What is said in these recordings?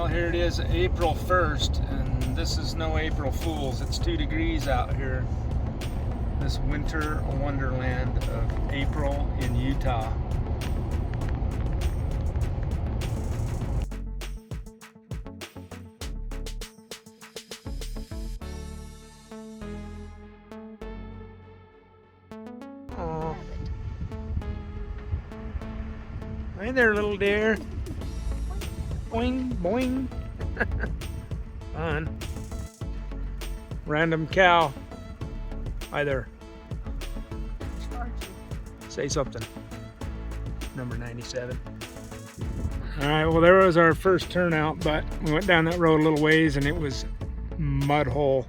Well, here it is, April 1st, and this is no April Fools. It's 2 degrees out here. This winter wonderland of April in Utah. Oh. Hey there, little deer. Boing, boing. Fun. Random cow. Hi there. Say something. Number 97. Alright, well there was our first turnout, but we went down that road a little ways and it was mud hole.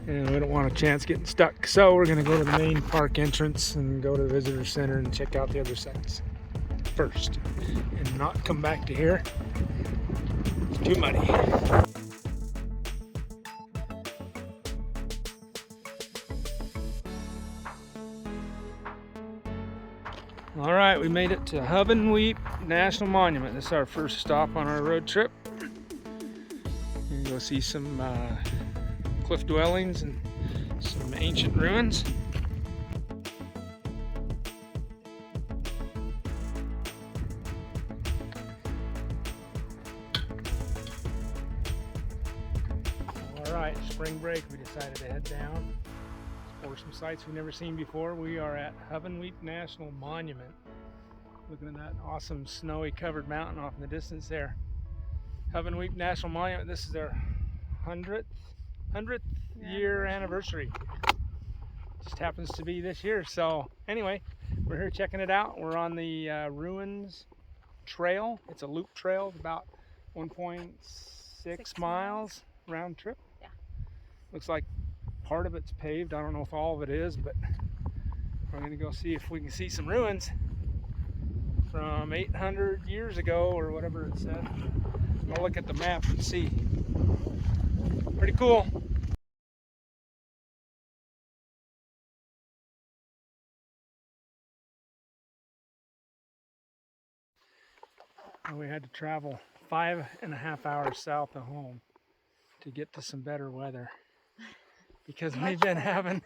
And we don't want a chance getting stuck. So we're going to go to the main park entrance and go to the visitor center and check out the other sites first. And not come back to here. It's too muddy. All right, we made it to Hovenweep National Monument. This is our first stop on our road trip. We're gonna go see some cliff dwellings and some ancient ruins. All right, spring break, we decided to head down. Or some sites we've never seen before. We are at Hovenweep National Monument. Looking at that awesome snowy covered mountain off in the distance there. Hovenweep National Monument. This is their 100th year anniversary. Just happens to be this year. So anyway, we're here checking it out. We're on the Ruins Trail. It's a loop trail, about 1.6 miles round trip. Yeah. Looks like part of it's paved. I don't know if all of it is, but we're going to go see if we can see some ruins from 800 years ago or whatever it said. I'll look at the map and see. Pretty cool. We had to travel 5.5 hours south of home to get to some better weather, because we've been having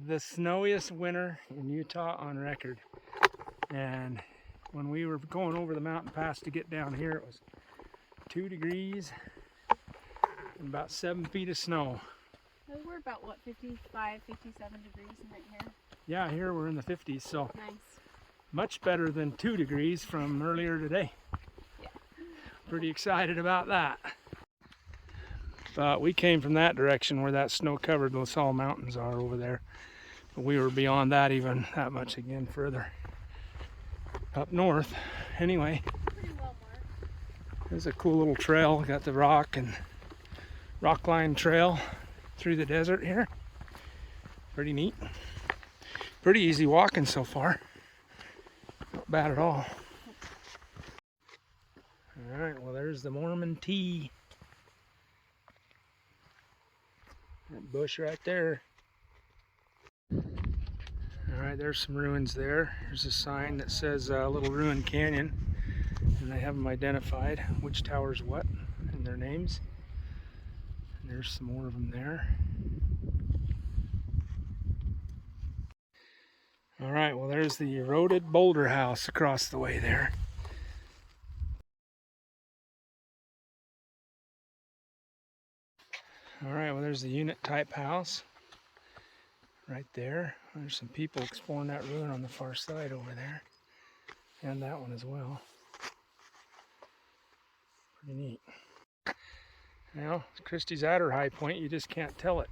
the snowiest winter in Utah on record. And when we were going over the mountain pass to get down here, it was 2 degrees and about 7 feet of snow. We're about, what, 55, 57 degrees right here? Yeah, here we're in the 50s, so nice. Much better than 2 degrees from earlier today. Yeah. Pretty excited about that. But we came from that direction where that snow-covered La Salle Mountains are over there. But we were beyond that, even that much again further up north. Anyway, pretty well marked. There's a cool little trail. Got the rock line trail through the desert here. Pretty neat. Pretty easy walking so far. Not bad at all. All right, well there's the Mormon Tea. That bush right there. Alright, there's some ruins there. There's a sign that says Little Ruin Canyon, and they have them identified, which tower's what, and their names. And there's some more of them there. Alright, well there's the eroded boulder house across the way there. Alright, well there's the unit type house right there. There's some people exploring that ruin on the far side over there. And that one as well. Pretty neat. Now, Christie's at her high point. You just can't tell it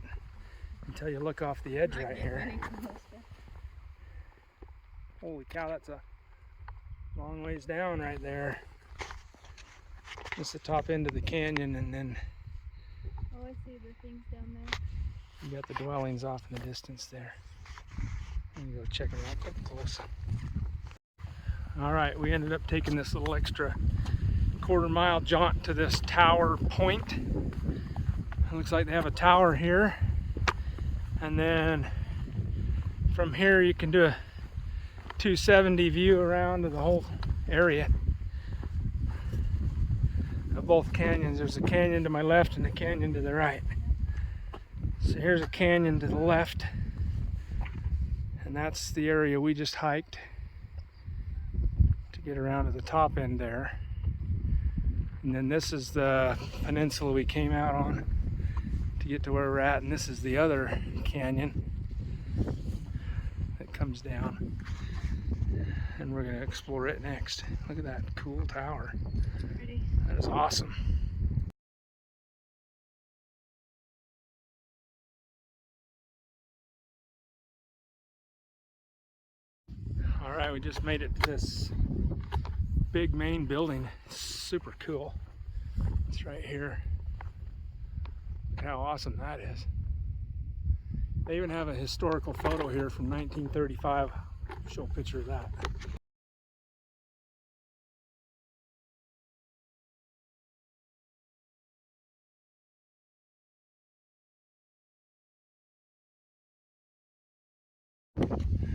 until you look off the edge right here. Holy cow, that's a long ways down right there. Just the top end of the canyon, and then oh, I see the things down there. You got the dwellings off in the distance there. I'm gonna go check them out up close. Alright, we ended up taking this little extra quarter-mile jaunt to this tower point. It looks like they have a tower here. And then from here you can do a 270 view around to the whole area. of both canyons. There's a canyon to my left and a canyon to the right. So here's a canyon to the left, and that's the area we just hiked to get around to the top end there. And then this is the peninsula we came out on to get to where we're at, and this is the other canyon that comes down, and we're going to explore it next. Look at that cool tower. Pretty. That is awesome. All right, we just made it to this big main building. Super cool. It's right here. Look how awesome that is. They even have a historical photo here from 1935. I'll show a picture of that.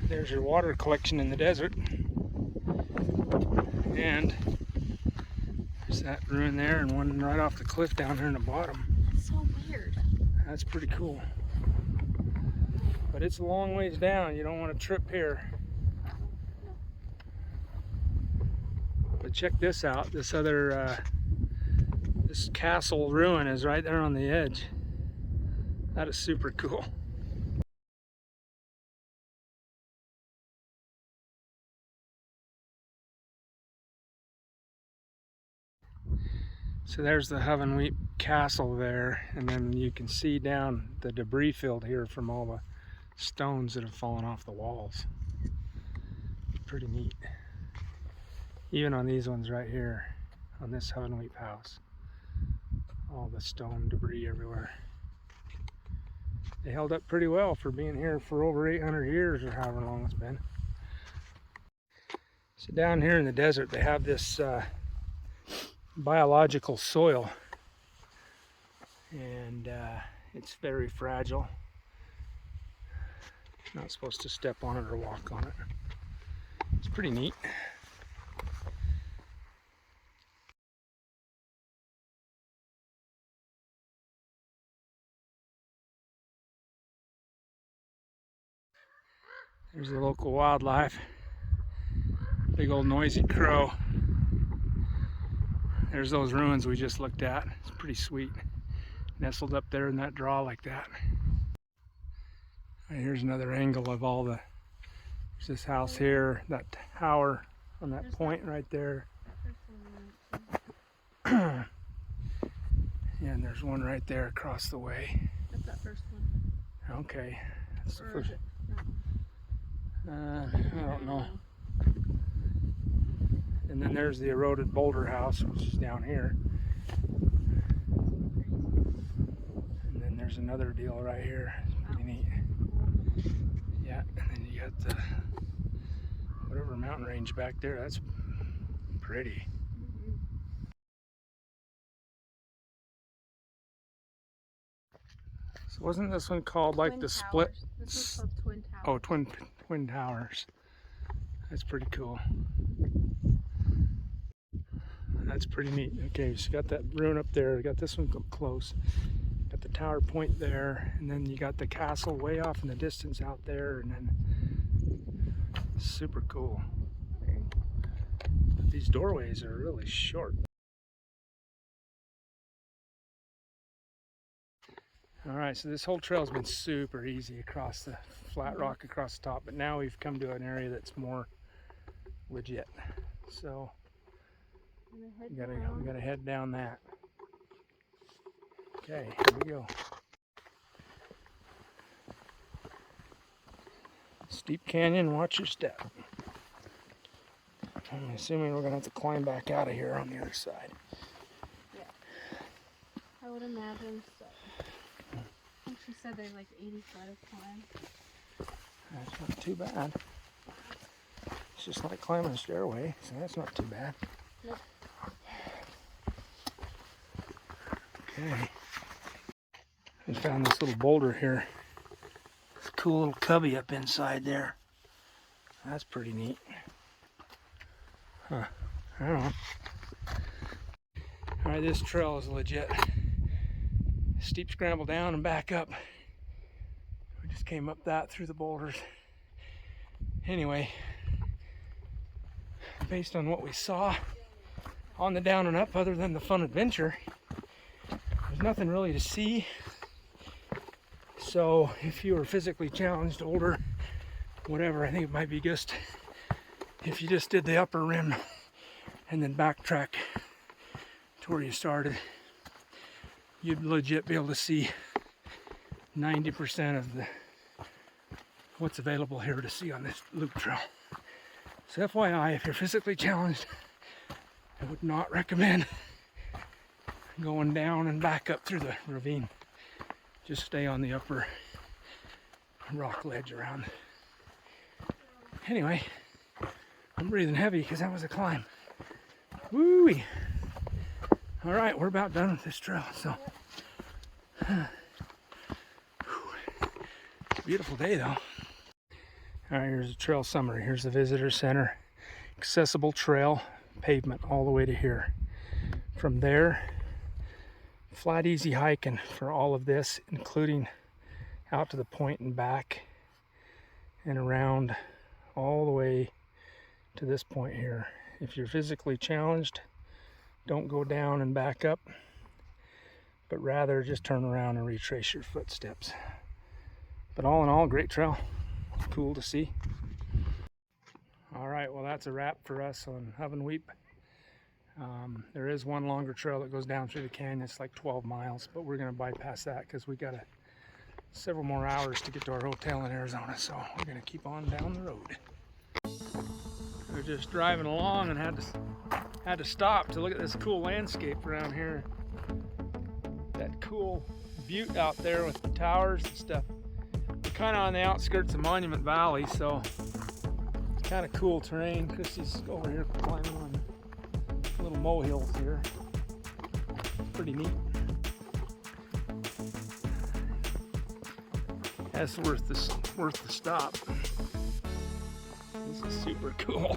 There's your water collection in the desert. And there's that ruin there, and one right off the cliff down there in the bottom. That's so weird. That's pretty cool. But it's a long ways down. You don't want to trip here. But check this out. This other, this castle ruin is right there on the edge. That is super cool. So there's the Hovenweep castle there, and then you can see down the debris field here from all the stones that have fallen off the walls. Pretty neat. Even on these ones right here, on this Hovenweep house. All the stone debris everywhere. They held up pretty well for being here for over 800 years or however long it's been. So down here in the desert they have this biological soil, and it's very fragile. Not supposed to step on it or walk on it. It's pretty neat. There's the local wildlife. Big old noisy crow. There's those ruins we just looked at. It's pretty sweet. Nestled up there in that draw like that. And here's another angle of all the, there's this house here, that tower on that point right there. Yeah, and there's one right there across the way. That's that first one. Okay. That's the Or first. is it? No. I don't know. And then there's the eroded boulder house, which is down here. And then there's another deal right here. It's pretty neat. Yeah, and then you got the whatever mountain range back there. That's pretty. So wasn't this one called like Twin the Towers. split? This one's called Twin Towers. Oh, Twin Towers. That's pretty cool. That's pretty neat. Okay, so you got that ruin up there. You got this one up close. Got the tower point there, and then you got the castle way off in the distance out there, and then super cool. But these doorways are really short. All right, so this whole trail has been super easy across the flat rock across the top, but now we've come to an area that's more legit. So we gotta head down that. Okay, here we go. Steep canyon, watch your step. I'm assuming we're gonna have to climb back out of here on the other side. Yeah. I would imagine so. I think she said they're like 85 climb. That's not too bad. It's just like climbing a stairway, so that's not too bad. Nope. Okay. We found this little boulder here. This cool little cubby up inside there. That's pretty neat. Huh. I don't know. Alright, this trail is legit. Steep scramble down and back up. We just came up that through the boulders. Anyway, based on what we saw on the down and up, other than the fun adventure, there's nothing really to see. So if you were physically challenged, older, whatever, I think it might be just if you just did the upper rim and then backtrack to where you started, you'd legit be able to see 90% of what's available here to see on this loop trail. So FYI, if you're physically challenged, I would not recommend going down and back up through the ravine. Just stay on the upper rock ledge around. Anyway, I'm breathing heavy because that was a climb. Woo-wee! All right, we're about done with this trail, so. Beautiful day though. All right, here's a trail summary. Here's the visitor center. Accessible trail, pavement all the way to here. From there, flat easy hiking for all of this, including out to the point and back and around all the way to this point here. If you're physically challenged, don't go down and back up, but rather just turn around and retrace your footsteps. But all in all, great trail. Cool to see. All right, well that's a wrap for us on Hovenweep. There is one longer trail that goes down through the canyon. It's like 12 miles, but we're going to bypass that because we got several more hours to get to our hotel in Arizona, so we're going to keep on down the road. We're just driving along and had to stop to look at this cool landscape around here. That cool butte out there with the towers and stuff. We're kind of on the outskirts of Monument Valley, so it's kind of cool terrain. Chrissy's over here climbing on little molehills here. Pretty neat. That's worth the stop. This is super cool.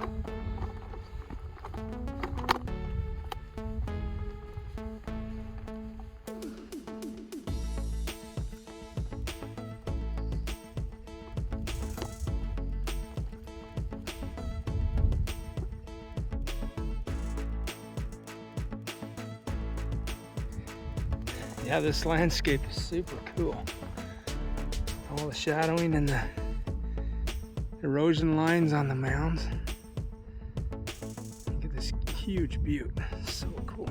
Yeah, this landscape is super cool. All the shadowing and the erosion lines on the mounds. Look at this huge butte. So cool.